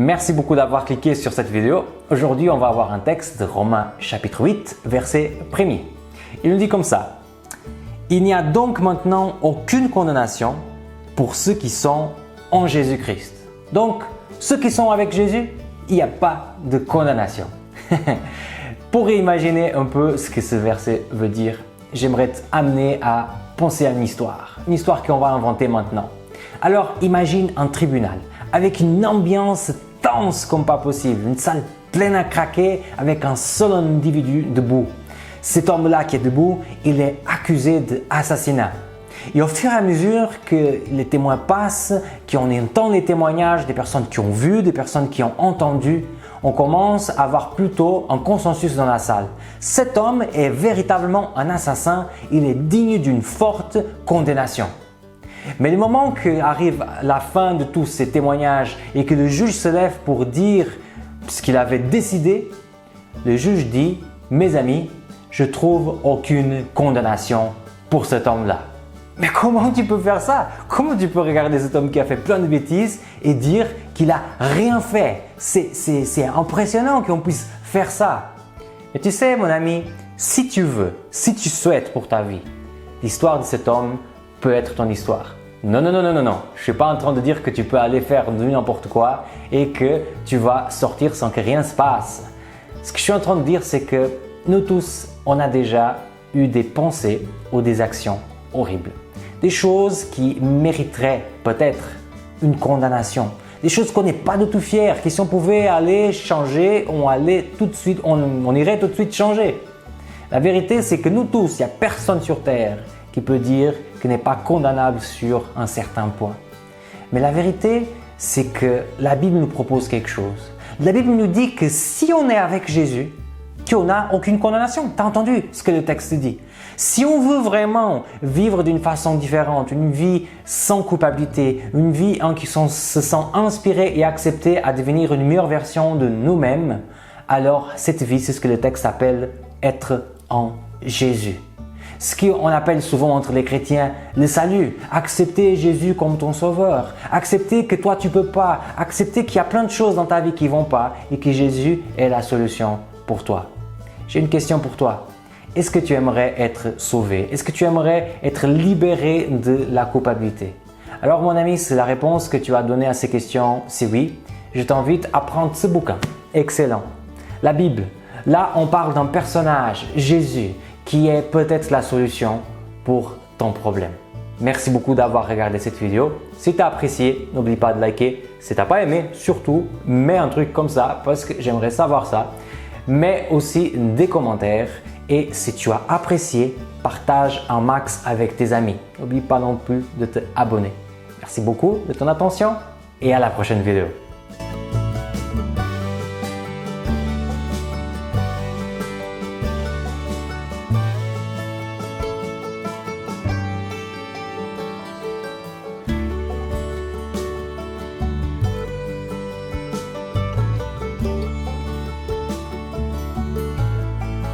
Merci beaucoup d'avoir cliqué sur cette vidéo. Aujourd'hui, on va avoir un texte de Romains chapitre 8, verset 1er. Il nous dit comme ça. Il n'y a donc maintenant aucune condamnation pour ceux qui sont en Jésus-Christ. Donc, ceux qui sont avec Jésus, il n'y a pas de condamnation. Pour imaginer un peu ce que ce verset veut dire, j'aimerais t'amener à penser à une histoire qu'on va inventer maintenant. Alors, imagine un tribunal avec une ambiance tense comme pas possible, une salle pleine à craquer avec un seul individu debout. Cet homme-là qui est debout, il est accusé d'assassinat. Et au fur et à mesure que les témoins passent, qu'on entend les témoignages des personnes qui ont vu, des personnes qui ont entendu, on commence à avoir plutôt un consensus dans la salle. Cet homme est véritablement un assassin, il est digne d'une forte condamnation. Mais le moment qu'arrive la fin de tous ces témoignages et que le juge se lève pour dire ce qu'il avait décidé, le juge dit « Mes amis, je trouve aucune condamnation pour cet homme-là. » Mais comment tu peux faire ça? Comment tu peux regarder cet homme qui a fait plein de bêtises et dire qu'il n'a rien fait? C'est impressionnant qu'on puisse faire ça. Et tu sais mon ami, si tu veux, si tu souhaites pour ta vie, l'histoire de cet homme peut être ton histoire. Non. Je ne suis pas en train de dire que tu peux aller faire n'importe quoi et que tu vas sortir sans que rien se passe. Ce que je suis en train de dire, c'est que nous tous, on a déjà eu des pensées ou des actions horribles. Des choses qui mériteraient peut-être une condamnation. Des choses qu'on n'est pas du tout fiers, qui si on pouvait aller changer, on irait tout de suite changer. La vérité, c'est que nous tous, il n'y a personne sur terre qui peut dire qu'il n'est pas condamnable sur un certain point. Mais la vérité, c'est que la Bible nous propose quelque chose. La Bible nous dit que si on est avec Jésus, qu'on n'a aucune condamnation. Tu as entendu ce que le texte dit. Si on veut vraiment vivre d'une façon différente, une vie sans culpabilité, une vie en qui on se sent inspiré et accepté à devenir une meilleure version de nous-mêmes, alors cette vie, c'est ce que le texte appelle être en Jésus. Ce qu'on appelle souvent entre les chrétiens le salut. Accepter Jésus comme ton sauveur. Accepter que toi tu peux pas. Accepter qu'il y a plein de choses dans ta vie qui vont pas et que Jésus est la solution pour toi. J'ai une question pour toi. Est-ce que tu aimerais être sauvé? Est-ce que tu aimerais être libéré de la culpabilité? Alors mon ami, c'est la réponse que tu as donnée à ces questions. Si oui, je t'invite à prendre ce bouquin. Excellent. La Bible. Là, on parle d'un personnage, Jésus, qui est peut-être la solution pour ton problème. Merci beaucoup d'avoir regardé cette vidéo. Si tu as apprécié, n'oublie pas de liker. Si tu n'as pas aimé, surtout, mets un truc comme ça parce que j'aimerais savoir ça. Mets aussi des commentaires et si tu as apprécié, partage un max avec tes amis. N'oublie pas non plus de t'abonner. Merci beaucoup de ton attention et à la prochaine vidéo.